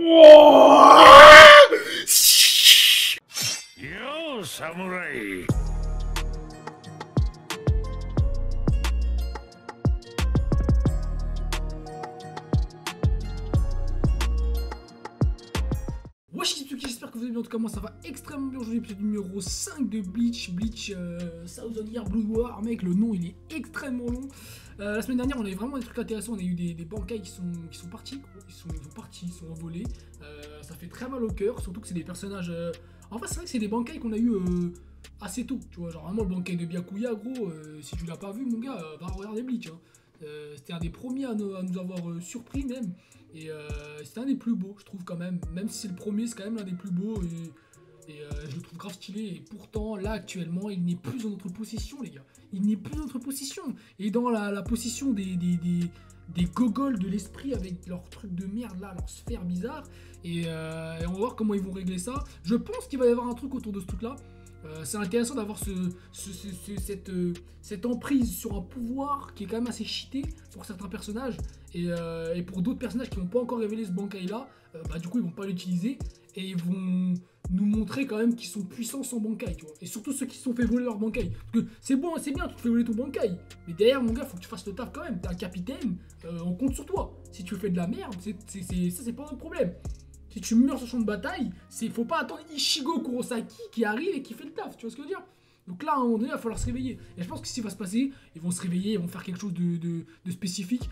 Yo, samouraï. Wesh Kitsuki, j'espère que vous allez bien. En tout cas moi ça va extrêmement bien. Aujourd'hui épisode numéro 5 de Bleach Thousand Year Blood War. Mec, le nom il est extrêmement long. La semaine dernière on a eu vraiment des trucs intéressants. On a eu des bankai qui sont partis, ils sont partis, ils sont envolés. Ça fait très mal au cœur, surtout que c'est des personnages... En fait c'est vrai que c'est des bankai qu'on a eu assez tôt, tu vois. Genre vraiment le bankai de Byakuya, gros, si tu l'as pas vu mon gars, va regarder Bleach hein. C'était un des premiers à nous avoir surpris même. Et c'était un des plus beaux, je trouve quand même. Même si c'est le premier, c'est quand même l'un des plus beaux. Et je le trouve grave stylé. Et pourtant, là, actuellement, il n'est plus en notre possession, les gars. Il n'est plus en notre possession. Et dans la possession des gogoles de l'esprit avec leurs trucs de merde, là, leurs sphères bizarres. Et on va voir comment ils vont régler ça. Je pense qu'il va y avoir un truc autour de ce truc-là. C'est intéressant d'avoir cette emprise sur un pouvoir qui est quand même assez cheaté pour certains personnages et pour d'autres personnages qui n'ont pas encore révélé ce bankai là, du coup ils vont pas l'utiliser et ils vont nous montrer quand même qu'ils sont puissants sans bankai, tu vois. Et surtout ceux qui se sont fait voler leur bankai. Parce que c'est bon, c'est bien, tu te fais voler ton bankai, mais derrière mon gars, faut que tu fasses le taf quand même. T'es un capitaine, on compte sur toi. Si tu fais de la merde, ça c'est pas un problème. Si tu meurs sur le champ de bataille, faut pas attendre Ichigo Kurosaki qui arrive et qui fait le taf, tu vois ce que je veux dire? Donc là, à un moment donné, il va falloir se réveiller. Et je pense que ce qui va se passer, ils vont se réveiller, ils vont faire quelque chose de spécifique.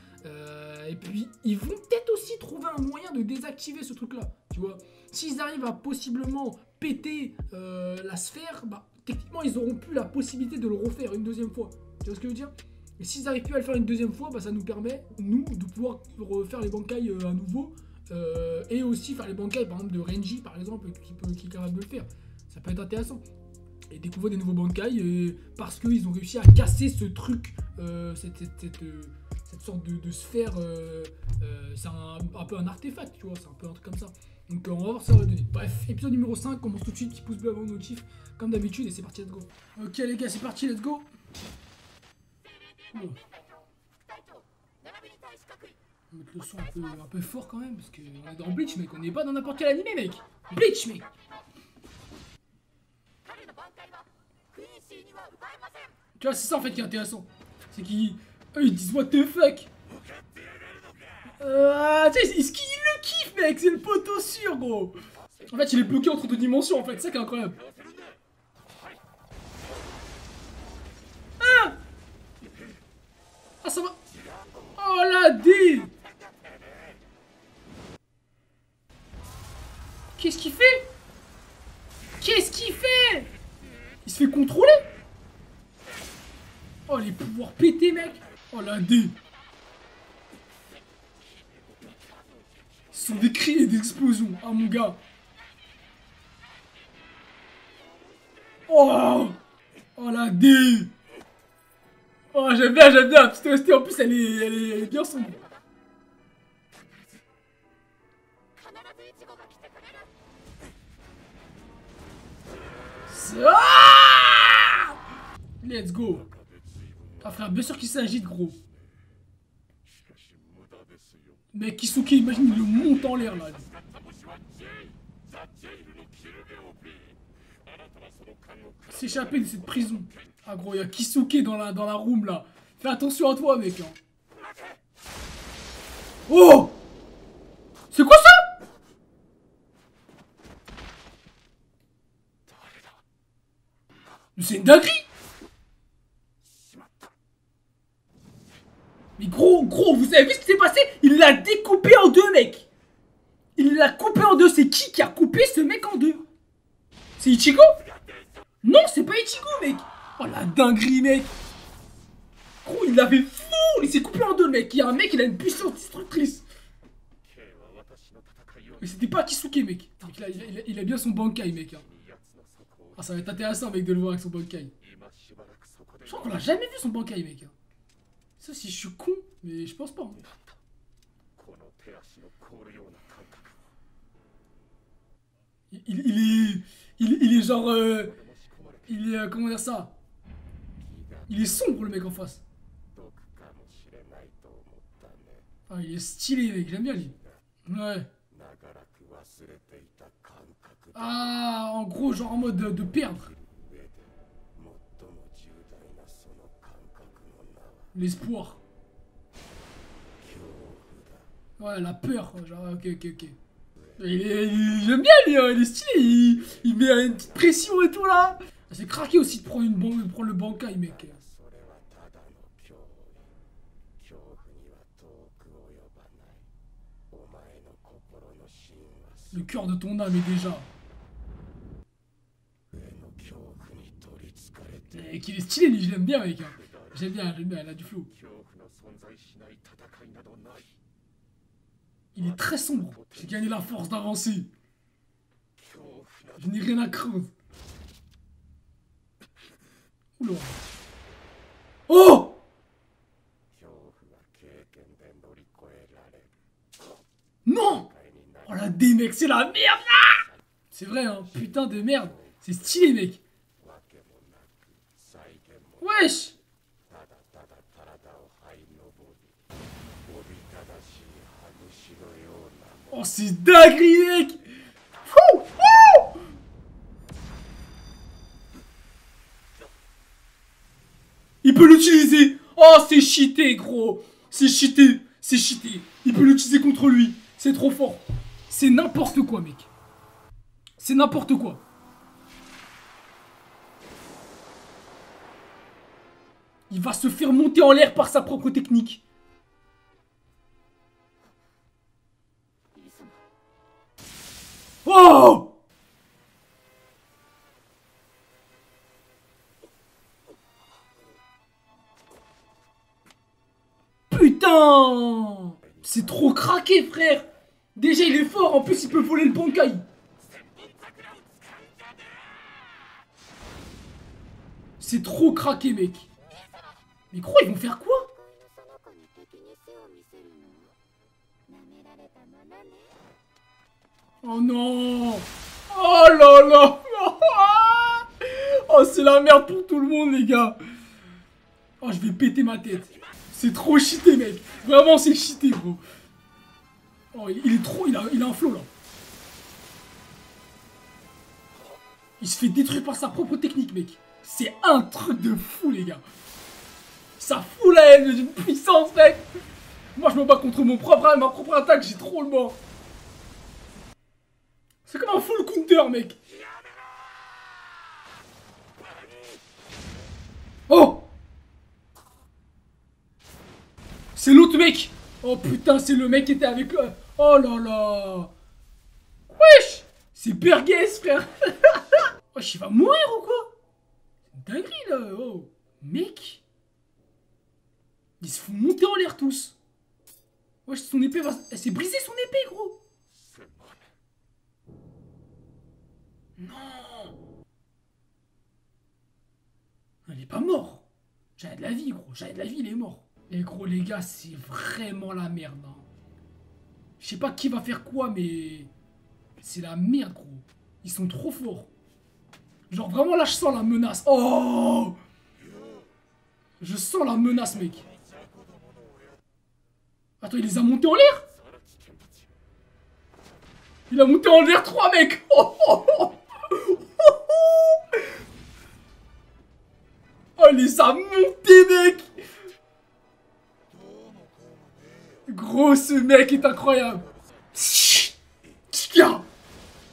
Et puis, ils vont peut-être aussi trouver un moyen de désactiver ce truc-là, tu vois. S'ils arrivent à possiblement péter la sphère, techniquement, ils auront plus la possibilité de le refaire une deuxième fois. Tu vois ce que je veux dire? Et s'ils n'arrivent plus à le faire une deuxième fois, ça nous permet, nous, de pouvoir refaire les bankai à nouveau. Et aussi faire les bankai par exemple de Renji par exemple qui est capable de le faire, ça peut être intéressant et découvrir des nouveaux bankai parce qu'ils ont réussi à casser ce truc, cette sorte de sphère, c'est un peu un artefact, tu vois, c'est un peu un truc comme ça. Donc on va voir ça va donner. Bref, épisode numéro 5, on commence tout de suite, petit pouce bleu avant le notif comme d'habitude et c'est parti, let's go. Ok les gars, c'est parti, let's go. On va mettre le son un peu fort quand même, parce qu'on est dans Bleach, mec, on n'est pas dans n'importe quel animé, mec. Bleach, mec. Tu vois, c'est ça en fait qui est intéressant. C'est qu'ils ils disent what the fuck. Tu sais, ils le kiffent, mec, c'est le poteau sûr, gros. En fait, il est bloqué entre deux dimensions, en fait, c'est ça qui est incroyable. Ah, ça va. Oh la D. Qu'est-ce qu'il fait? Qu'est-ce qu'il fait? Il se fait contrôler? Oh les pouvoirs pétés, mec. Oh la D. Ce sont des cris et des explosions. Ah mon gars. Oh. Oh la D. Oh j'aime bien, j'aime bien. Petite OST en plus elle est bien sombre. Ah, let's go. Ah frère, bien sûr qu'il s'agite gros. Mais Kisuke, imagine, il le monte en l'air là. S'échapper de cette prison. Ah gros, il y a Kisuke dans la room là. Fais attention à toi mec. Hein. Oh, c'est quoi ça? C'est une dinguerie. Mais gros, vous avez vu ce qui s'est passé? Il l'a découpé en deux, mec. Il l'a coupé en deux. C'est qui a coupé ce mec en deux? C'est Ichigo? Non, c'est pas Ichigo, mec. Oh la dinguerie, mec. Gros, il l'avait fou. Il s'est coupé en deux, mec. Il y a un mec, il a une puissance destructrice. Mais c'était pas Kisuke, mec. Donc, il a bien son bankai, mec. Hein. Ah, ça va être intéressant, mec, de le voir avec son bankai. Je crois qu'on l'a jamais vu son bankai, mec. Ça, si je suis con, mais je pense pas. Hein. Il est genre... il est... comment dire ça? Il est sombre, le mec en face. Ah, il est stylé, mec. J'aime bien, lui. Ouais. Ah, en gros, genre en mode de perdre. L'espoir. Ouais, la peur. Genre, ok, ok, ok. J'aime bien, il est stylé. Il met une petite pression et tout là. C'est craqué aussi de prendre, de prendre le bankai, mec. Le cœur de ton âme est déjà. Et qu'il est stylé, lui, je l'aime bien, mec. J'aime bien, il a du flow. Il est très sombre. J'ai gagné la force d'avancer. Je n'ai rien à craindre. Oula. Oh! Non! Oh la D, mec, c'est la merde là! C'est vrai, hein, putain de merde. C'est stylé, mec. Wesh! Oh, c'est dinguerie, mec! Fou! Fou! Il peut l'utiliser! Oh, c'est cheaté, gros! C'est cheaté! C'est cheaté! Il peut l'utiliser contre lui! C'est trop fort! C'est n'importe quoi, mec! C'est n'importe quoi! Il va se faire monter en l'air par sa propre technique! Oh! Putain! C'est trop craqué, frère! Déjà, il est fort, en plus, il peut voler le bankai! C'est trop craqué, mec! Mais gros, ils vont faire quoi? Oh non! Oh là là! Oh, c'est la merde pour tout le monde, les gars! Oh, je vais péter ma tête! C'est trop cheaté, mec! Vraiment, c'est cheaté, gros! Oh, il est trop... Il a un flow, là! Il se fait détruire par sa propre technique, mec! C'est un truc de fou, les gars! Ça fout la haine d'une puissance, mec! Moi, je me bats contre ma propre attaque, j'ai trop le mort! C'est comme un full counter, mec! Oh! C'est l'autre mec! Oh putain, c'est le mec qui était avec eux! Oh là là! Wesh! C'est Bergues, frère! Wesh, il va mourir ou quoi? C'est une dinguerie, là! Oh! Mec! Ils se font monter en l'air tous! Wesh, son épée va... Elle s'est brisée, son épée, gros! Non! Il est pas mort! J'avais de la vie, gros! J'avais de la vie, il est mort! Et gros, les gars, c'est vraiment la merde, hein. Je sais pas qui va faire quoi, mais... C'est la merde, gros. Ils sont trop forts. Genre, vraiment, là, je sens la menace. Oh! Je sens la menace, mec. Attends, il les a montés en l'air? Il a monté en l'air 3 mecs. Oh, oh, oh. Oh, il les a montés, mec. Gros, ce mec est incroyable. Tiens.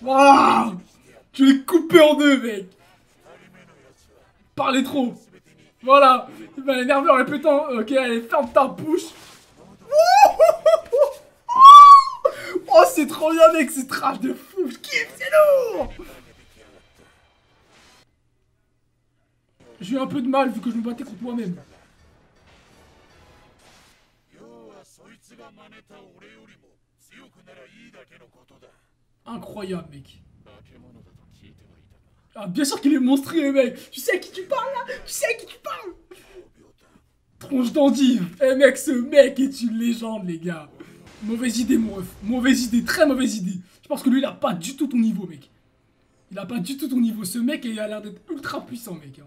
Waouh. Je l'ai coupé en deux, mec. Parlez trop. Voilà. Il m'a énervé en répétant. Ok, allez, ferme ta bouche. Oh, c'est trop bien, mec. C'est trash de fou. Je kiffe, c'est lourd. J'ai eu un peu de mal vu que je me battais contre moi-même. Incroyable, mec. Ah, bien sûr qu'il est monstrueux, mec. Tu sais à qui tu parles, là? Tu sais à qui tu parles? Tronche d'endive. Eh, mec, ce mec est une légende, les gars. Mauvaise idée, mon ref. Mauvaise idée, très mauvaise idée. Je pense que lui, il a pas du tout ton niveau, mec. Il a pas du tout ton niveau. Ce mec, il a l'air d'être ultra puissant, mec.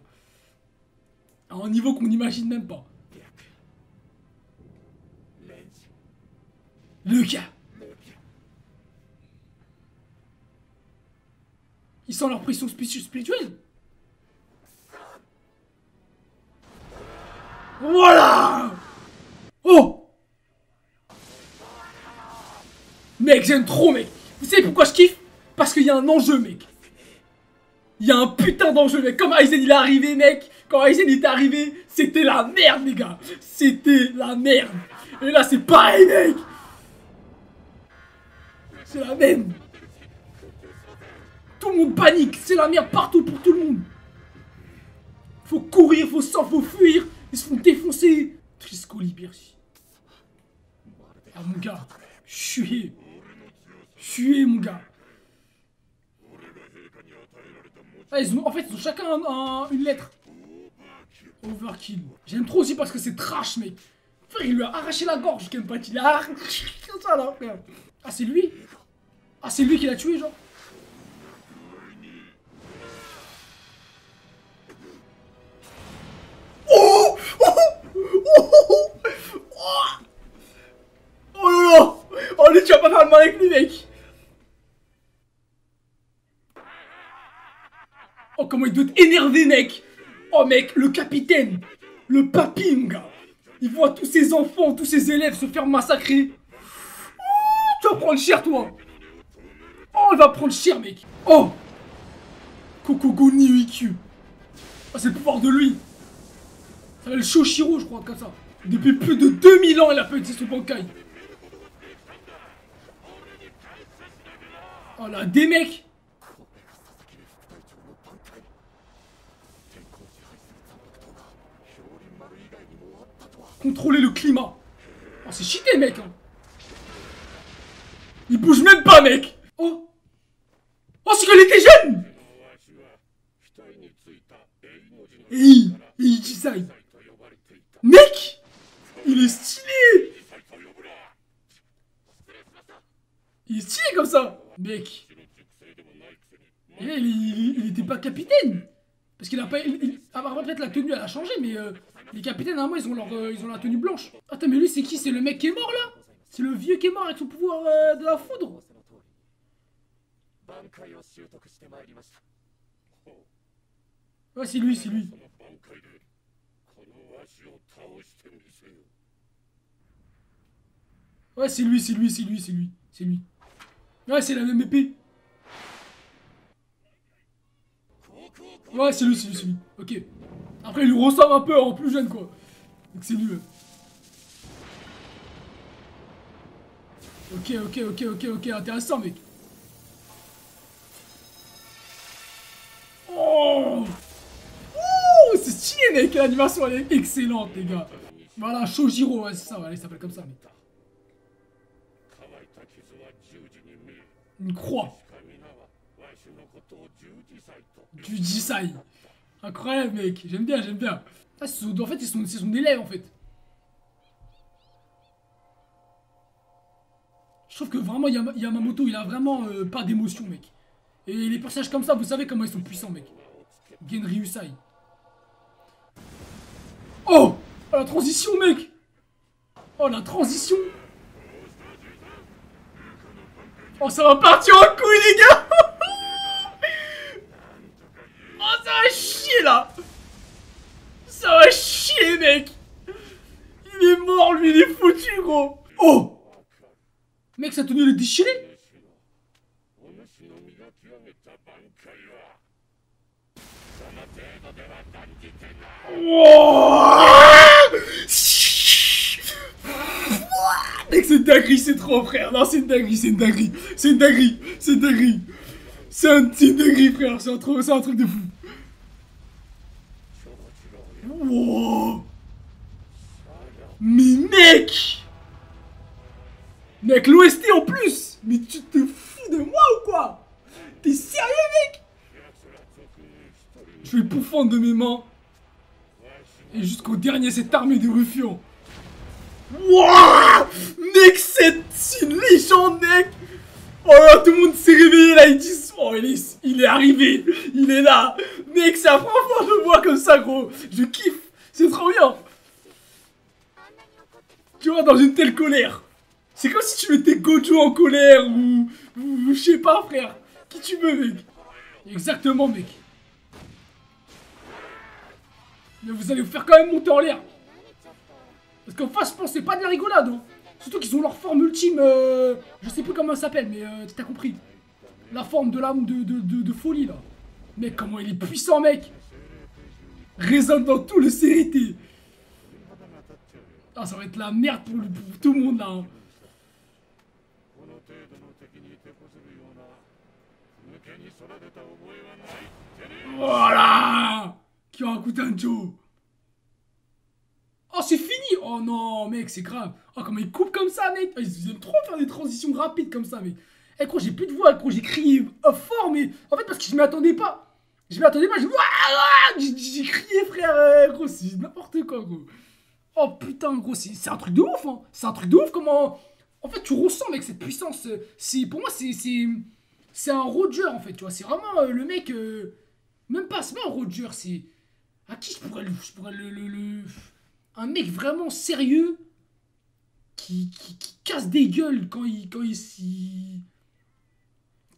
À un niveau qu'on n'imagine même pas. Le gars. Ils sentent leur pression spirituelle. Voilà. Oh. Mec, j'aime trop, mec. Vous savez pourquoi je kiffe? Parce qu'il y a un enjeu, mec. Il y a un putain d'enjeu, mec. Comme Aizen il est arrivé, mec. Quand Aizen est arrivé, c'était la merde, les gars. C'était la merde. Et là, c'est pareil, mec. C'est la même. Tout le monde panique. C'est la merde partout pour tout le monde. Faut courir, faut fuir. Ils se font défoncer. Trisco Liberty. Ah, mon gars. Chué, mon gars. Ah, en fait, ils ont chacun une lettre. Overkill. J'aime trop aussi parce que c'est trash, mec. Frère, il lui a arraché la gorge, Kenpachi. Il a arraché ça, là, frère. Ah, c'est lui? Ah, c'est lui qui l'a tué, genre. Oh, oh, oh, oh, oh, oh là là. Oh, lui, tu vas pas faire le mal avec lui, mec. Oh, comment il doit être énervé, mec. Oh, mec, le capitaine. Le papy, mon gars. Il voit tous ses enfants, tous ses élèves se faire massacrer. Oh, tu vas prendre cher, toi. Oh, il va prendre cher, mec. Oh. Kokogo Niuikyu. Oh, c'est le pouvoir de lui. Ça s'appelle Shoshiro, je crois, comme ça. Depuis plus de 2000 ans, il a pas utilisé ce Bankai. Oh là, des mecs. Contrôler le climat. Oh, c'est cheaté, mec. Hein. Il bouge même pas, mec. Oh. Oh, c'est qu'elle était jeune. Et il dit ça. Mec. Il est stylé. Il est stylé comme ça. Mec. Et là, il était pas capitaine. Parce qu'il a pas... Apparemment, peut-être la tenue, elle a changé, mais... les capitaines, normalement, ils ont la tenue blanche. Attends, mais lui, c'est qui? C'est le mec qui est mort, là? C'est le vieux qui est mort avec son pouvoir de la foudre. Ouais, c'est lui, c'est lui. Ouais, c'est lui, c'est lui, c'est lui, c'est lui. C'est lui. Ouais, c'est la même épée. Ouais, c'est lui, c'est lui, c'est lui. Ok. Après, il lui ressemble un peu en plus jeune, quoi. Donc c'est lui. Ok, intéressant, mec. Oh, oh, c'est stylé, mec. L'animation, elle est excellente, les gars. Voilà, Shojiro, ouais, c'est ça, voilà, il s'appelle comme ça, mec. Une croix. Du Jisai. Incroyable, mec. J'aime bien, j'aime bien. Ah, en fait, c'est son élève, en fait. Je trouve que vraiment, Yamamoto, il a vraiment pas d'émotion, mec. Et les personnages comme ça, vous savez comment ils sont puissants, mec. Genryusai. Oh, la transition, mec. Oh, la transition. Oh, ça va partir en couille, les gars. Oh, ça va chier, là. Ça va chier, mec. Il est mort, lui, il est foutu, gros. Oh. Mec, sa tenue, elle est déchirée. Oh. Mec, c'est une dinguerie, c'est trop, frère. Non, c'est une dinguerie, c'est une dinguerie. C'est une dinguerie, c'est une dinguerie. C'est une dinguerie, frère. C'est un truc de fou. Wow. Mais mec. Mec, l'OST en plus. Mais tu te fous de moi ou quoi? T'es sérieux, mec? Je vais pourfendre de mes mains. Et jusqu'au dernier, cette armée de ruffians. Wouah. Mec, c'est une légende, mec. Oh là, tout le monde s'est réveillé là, ils disent... Oh, il est arrivé. Il est là. Mec, c'est la première fois que je le vois comme ça, gros. Je kiffe. C'est trop bien. Tu vois, dans une telle colère. C'est comme si tu mettais Gojo en colère ou je sais pas, frère. Qui tu veux, mec. Exactement, mec. Mais vous allez vous faire quand même monter en l'air. Parce qu'en face, je pense que c'est pas de la rigolade. Hein. Surtout qu'ils ont leur forme ultime. Je sais plus comment elle s'appelle, mais t'as compris. La forme de l'âme de folie, là. Mec, comment il est puissant, mec. Résonne dans tout le CRT. Ah, ça va être la merde pour tout le monde, là. Hein. Voilà. Qui aura coûté un Joe. Oh, c'est fini. Oh non, mec, c'est grave. Oh, comment ils coupent comme ça, mec. Ils aiment trop faire des transitions rapides comme ça, mec. Eh, gros, j'ai plus de voix, gros, j'ai crié fort, mais en fait, parce que je m'y attendais pas. J'ai crié, frère. Gros, c'est n'importe quoi, gros. Oh putain, gros, c'est un truc de ouf, hein. C'est un truc de ouf, comment. En fait, tu ressens, mec, cette puissance. Pour moi, c'est un Roger, en fait, tu vois. C'est vraiment le mec. Même pas, c'est pas un Roger, c'est. À qui je pourrais un mec vraiment sérieux qui casse des gueules quand il.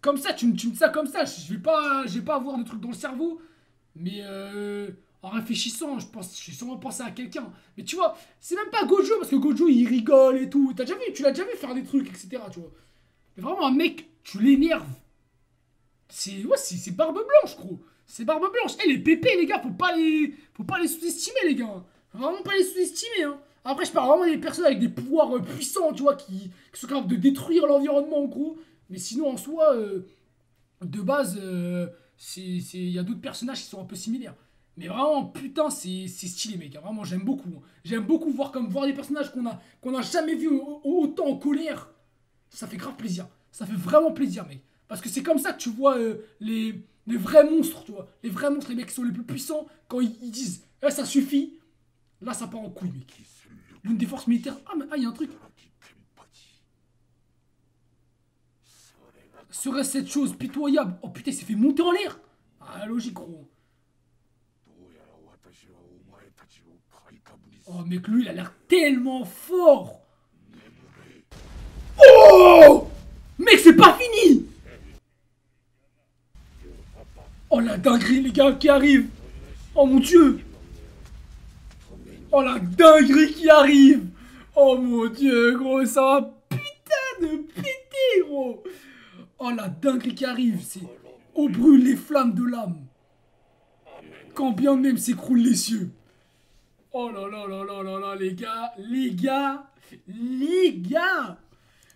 Comme ça, tu me dis ça comme ça, je vais pas avoir de trucs dans le cerveau, mais en réfléchissant, je vais sûrement penser à quelqu'un. Mais tu vois, c'est même pas Gojo, parce que Gojo il rigole et tout. Tu l'as déjà vu faire des trucs, etc. Tu vois. Mais vraiment, un mec, tu l'énerves. C'est Barbe Blanche, gros. C'est Barbe Blanche. Eh, les pépés, les gars, faut pas les sous-estimer, les gars. Vraiment pas les sous-estimer, hein. Après, je parle vraiment des personnes avec des pouvoirs puissants, tu vois, qui sont capables de détruire l'environnement, en gros. Mais sinon, en soi, de base, il y a d'autres personnages qui sont un peu similaires. Mais vraiment, putain, c'est stylé, mec. Hein. Vraiment, j'aime beaucoup. Hein. J'aime beaucoup voir des personnages qu'on a jamais vus autant en colère. Ça fait grave plaisir. Ça fait vraiment plaisir, mec. Parce que c'est comme ça que tu vois les vrais monstres, tu vois. Les vrais monstres, les mecs qui sont les plus puissants, quand ils disent eh, ça suffit, là, ça part en couille, mec. L'une des forces militaires. Ah, il y a un truc. Serait cette chose pitoyable. Oh putain, il s'est fait monter en l'air. Ah, logique, gros. Oh, mec, lui, il a l'air tellement fort. Oh, mec, c'est pas fini. Oh, la dinguerie, les gars, qui arrive. Oh, mon Dieu. Oh, la dinguerie qui arrive. Oh, mon Dieu, gros, ça va putain de péter, gros. Oh, la dinguerie qui arrive, c'est au brûle les flammes de l'âme. Quand bien même s'écroulent les cieux. Oh là là là là là là, les gars,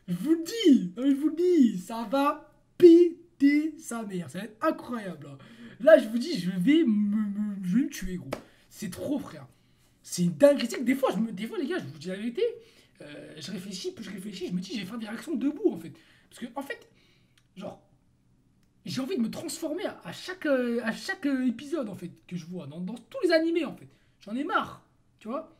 je vous le dis, ça va péter sa mère, ça va être incroyable. Hein. Là, je vous dis, je vais me tuer, gros. C'est trop, frère. C'est une dinguerie. Des fois, les gars, je vous dis la vérité, je réfléchis, je me dis, je vais faire des réactions debout, en fait. Parce que, en fait, genre, j'ai envie de me transformer à chaque épisode, en fait, que je vois, dans tous les animés, en fait. J'en ai marre, tu vois.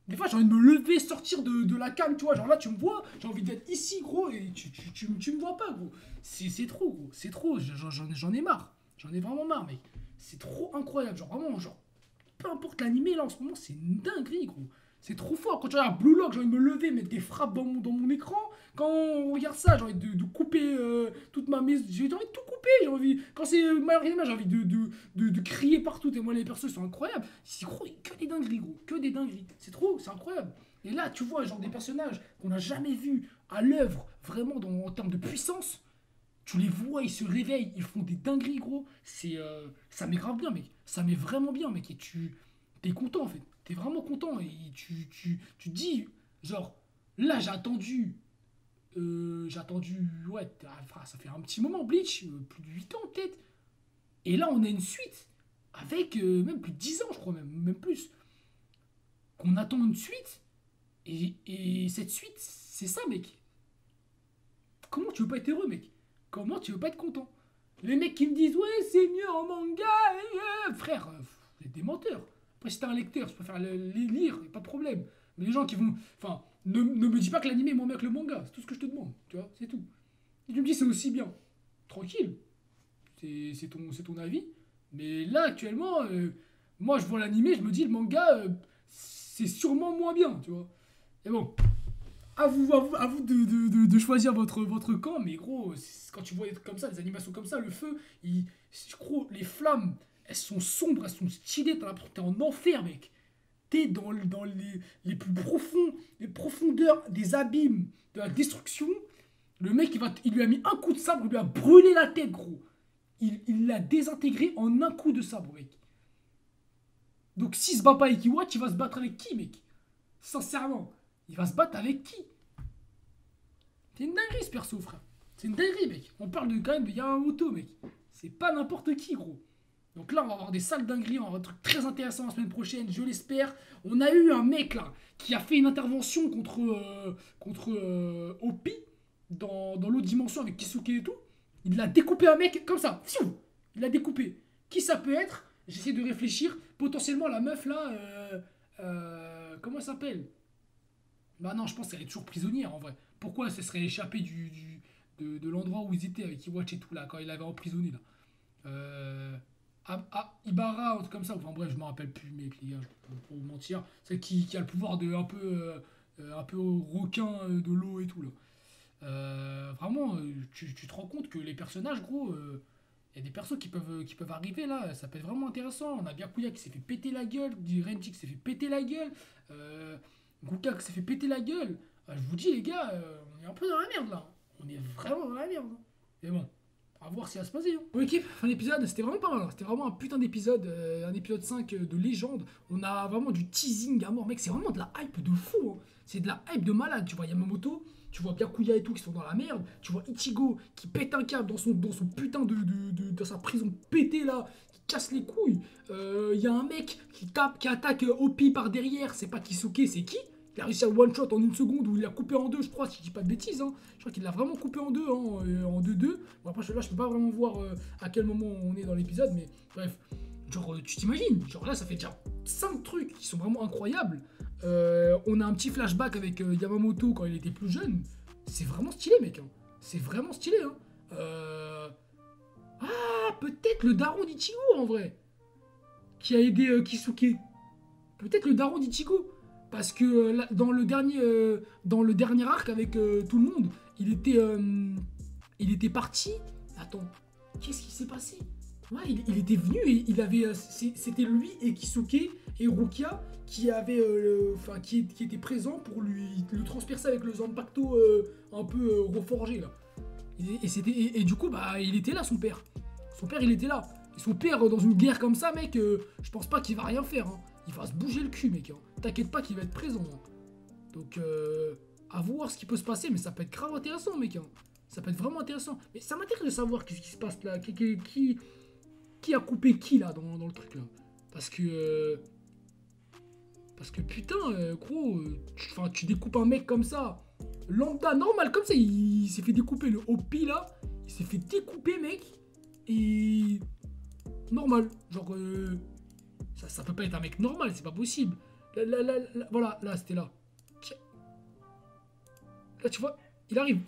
Des fois, j'ai envie de me lever, sortir de la cam, tu vois. Genre là, tu me vois, j'ai envie d'être ici, gros, et tu me vois pas, gros. C'est trop, gros. C'est trop, j'en ai marre. J'en ai vraiment marre, mec. C'est trop incroyable. Genre, vraiment, genre, peu importe l'animé, là, en ce moment, c'est une dinguerie, gros. C'est trop fort. Quand tu regardes Blue Lock, j'ai envie de me lever, mettre des frappes dans mon écran. Quand on regarde ça, j'ai envie de couper toute ma maison. J'ai envie de tout couper. J'ai envie. Quand c'est My Hero Academia, j'ai envie de crier partout. Et moi, les persos sont incroyables. C'est gros, que des dingueries, gros. Que des dingueries. C'est trop, c'est incroyable. Et là, tu vois, genre des personnages qu'on n'a jamais vus à l'œuvre, vraiment en termes de puissance. Tu les vois, ils se réveillent, ils font des dingueries, gros. Ça met grave bien, mec. Ça met vraiment bien, mec. Et t'es content, en fait. T'es vraiment content. Et tu dis, genre, là, ouais, ça fait un petit moment, Bleach, plus de 8 ans, peut-être. Et là, on a une suite, avec même plus de 10 ans, je crois, même plus. Qu'on attend une suite. Et cette suite, c'est ça, mec. Comment tu veux pas être heureux, mec? Comment tu veux pas être content? Les mecs qui me disent ouais c'est mieux en manga, frère, vous êtes des menteurs. Après si t'es un lecteur, je préfère les lire, y a pas de problème. Mais les gens qui vont, enfin, ne me dis pas que l'anime est moins bien que le manga, c'est tout ce que je te demande, tu vois, c'est tout. Et tu me dis c'est aussi bien, tranquille, c'est ton avis. Mais là actuellement, moi je vois l'anime, je me dis le manga, c'est sûrement moins bien, tu vois. Et bon, à vous de choisir votre camp, mais gros, quand tu vois des trucs comme ça, des animations comme ça, le feu, gros, les flammes, elles sont sombres, elles sont stylées, t'as l'impression que t'es en enfer, mec. T'es dans les plus profonds, les profondeurs des abîmes de la destruction. Le mec, il lui a mis un coup de sabre, il lui a brûlé la tête, gros. Il l'a désintégré en un coup de sabre, mec. Donc s'il se bat pas avec Iwatch, il va se battre avec qui, mec? Sincèrement, il va se battre avec qui? C'est une dinguerie ce perso, frère. C'est une dinguerie, mec. On parle quand même de Yamamoto, mec. C'est pas n'importe qui, gros. Donc là, on va avoir des sales dingueries, on va avoir un truc très intéressant la semaine prochaine, je l'espère. On a eu un mec, là, qui a fait une intervention contre Opi dans l'autre dimension avec Kisuke et tout. Il a découpé un mec comme ça. Fiou. Il l'a découpé. Qui ça peut être? J'essaie de réfléchir. Potentiellement, la meuf, là, comment elle s'appelle? Bah non, je pense qu'elle est toujours prisonnière, en vrai. Pourquoi elle se serait échappée de l'endroit où ils étaient avec Iwatch et tout, là, quand il l'avait emprisonné, là Ibarra, un truc comme ça. Enfin bref, je me rappelle plus, mec, les gars, pour vous mentir. Celle qui a le pouvoir de un peu requin de l'eau et tout, là. Vraiment, tu te rends compte que les personnages, gros, il y a des persos qui peuvent arriver là, ça peut être vraiment intéressant. On a Byakuya qui s'est fait péter la gueule, Renji qui s'est fait péter la gueule, Gouka qui s'est fait péter la gueule. Je vous dis, les gars, on est un peu dans la merde là. On est vraiment dans la merde. Mais bon, à voir si ça va se passer. Hein. Bon, équipe, fin d'épisode, c'était vraiment pas mal. Hein. C'était vraiment un putain d'épisode, un épisode 5 de légende. On a vraiment du teasing à mort, mec. C'est vraiment de la hype de fou. Hein. C'est de la hype de malade. Tu vois Yamamoto, tu vois Byakuya et tout qui sont dans la merde. Tu vois Ichigo qui pète un câble dans son putain dans sa prison pétée là, qui casse les couilles. Y a un mec qui attaque Opi par derrière. C'est pas Kisuke, c'est qui? Il a réussi à one shot en une seconde où il l'a coupé en deux, je crois, si je dis pas de bêtises. Hein. Je crois qu'il l'a vraiment coupé en deux, hein, en 2-2. Bon, après, là, je peux pas vraiment voir à quel moment on est dans l'épisode, mais bref. Genre, tu t'imagines, genre là, ça fait déjà 5 trucs qui sont vraiment incroyables. On a un petit flashback avec Yamamoto quand il était plus jeune. C'est vraiment stylé, mec. Hein. C'est vraiment stylé. Hein. Ah, peut-être le daron d'Ichigo, en vrai. Qui a aidé Kisuke. Peut-être le daron d'Ichigo. Parce que dans le dernier arc avec tout le monde, il était parti. Attends, qu'est-ce qui s'est passé? Ouais, il était venu et il avait, c'était lui et Kisuke et Rukia qui étaient présents pour le transpercer avec le Zanpakuto un peu reforgé là. Et du coup, bah, il était là, son père. Son père, il était là. Et son père, dans une guerre comme ça, mec, je pense pas qu'il va rien faire. Hein. Il va se bouger le cul, mec. Hein. T'inquiète pas qu'il va être présent. Hein. Donc, à voir ce qui peut se passer, mais ça peut être grave intéressant, mec. Hein. Ça peut être vraiment intéressant. Mais ça m'intéresse de savoir qu'est-ce qui se passe là. Qui a coupé qui, là, dans le truc, là. Parce que putain, gros, tu découpes un mec comme ça. Lambda, normal, comme ça, il s'est fait découper le OP, là. Il s'est fait découper, mec. Et... normal. Genre... Ça peut pas être un mec normal, c'est pas possible. Voilà, là, c'était là. Là, tu vois, il arrive.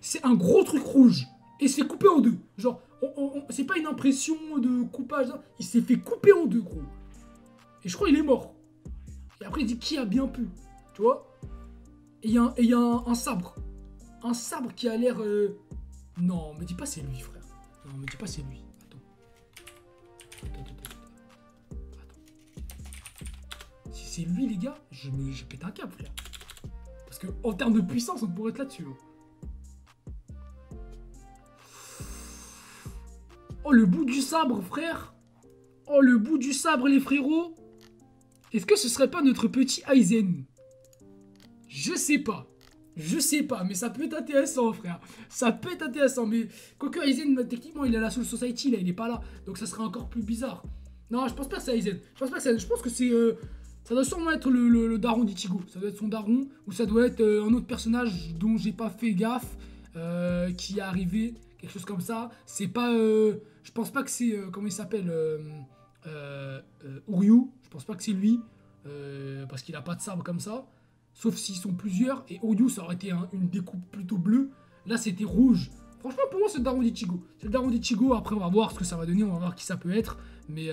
C'est un gros truc rouge. Et il s'est coupé en deux. Genre, c'est pas une impression de coupage. Hein. Il s'est fait couper en deux, gros. Et je crois qu'il est mort. Et après, il dit qui a bien pu. Tu vois. Et il y a un sabre. Un sabre qui a l'air... Non, me dis pas c'est lui, frère. Non, me dis pas c'est lui. Attends. Si c'est lui, les gars, je pète un câble, frère. Parce que en termes de puissance, on pourrait être là-dessus. Hein. Oh, le bout du sabre, frère. Oh, le bout du sabre, les frérots. Est-ce que ce serait pas notre petit Aizen? Je sais pas. Je sais pas, mais ça peut être intéressant, frère. Ça peut être intéressant, mais... Quoique Aizen, techniquement, il est à la Soul Society, là, il est pas là. Donc ça serait encore plus bizarre. Non, je pense pas que c'est Aizen. Je pense que c'est... ça doit sûrement être le daron d'Ichigo. Ça doit être son daron, ou ça doit être un autre personnage dont j'ai pas fait gaffe, qui est arrivé, quelque chose comme ça. C'est pas... je pense pas que c'est... comment il s'appelle Uryu. Je pense pas que c'est lui, parce qu'il a pas de sabre comme ça. Sauf s'ils sont plusieurs, et Uryu, ça aurait été une découpe plutôt bleue. Là, c'était rouge. Franchement, pour moi, c'est le daron d'Ichigo. C'est le daron d'Ichigo. Après, on va voir ce que ça va donner. On va voir qui ça peut être. Mais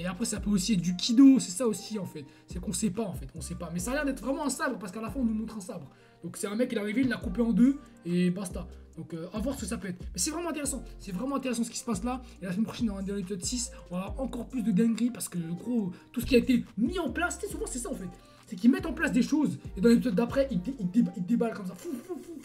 après, ça peut aussi être du Kido. C'est ça aussi, en fait. C'est qu'on sait pas, en fait. On sait pas. Mais ça a l'air d'être vraiment un sabre. Parce qu'à la fin, on nous montre un sabre. Donc, c'est un mec, il est arrivé, il l'a coupé en deux. Et basta. Donc, à voir ce que ça peut être. Mais c'est vraiment intéressant. C'est vraiment intéressant ce qui se passe là. Et la semaine prochaine, dans l'épisode 6, on va avoir encore plus de dingueries. Parce que, gros, tout ce qui a été mis en place, souvent, c'est ça, en fait. C'est qu'ils mettent en place des choses et dans l'épisode d'après, ils déballent comme ça.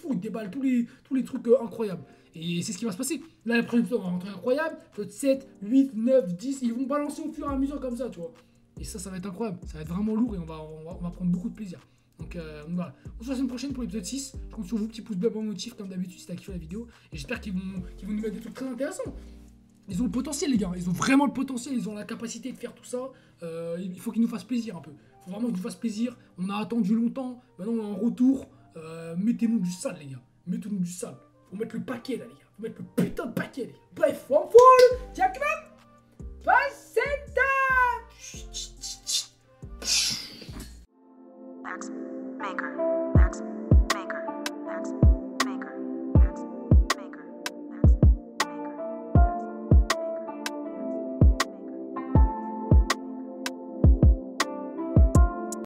Ils déballent tous les trucs incroyables. Et c'est ce qui va se passer. Là, le premier épisode va rentrer incroyable. Épisode 7, 8, 9, 10. Ils vont balancer au fur et à mesure comme ça, tu vois. Et ça va être incroyable. Ça va être vraiment lourd et on va prendre beaucoup de plaisir. Donc voilà. On se voit la semaine prochaine pour l'épisode 6. Je compte sur vous, petit pouce bleu, abonnement notif comme d'habitude si t'as kiffé la vidéo. Et j'espère qu'ils vont nous mettre des trucs très intéressants. Ils ont le potentiel, les gars. Ils ont vraiment le potentiel. Ils ont la capacité de faire tout ça. Il faut qu'ils nous fassent plaisir un peu. Il faut vraiment qu'ils nous fassent plaisir. On a attendu longtemps. Maintenant, on est en retour. Mettez-nous du sale, les gars. Mettez-nous du sale. Faut mettre le paquet, là, les gars. Faut mettre le putain de paquet, les gars. Bref, on fout. Tiens, Passe.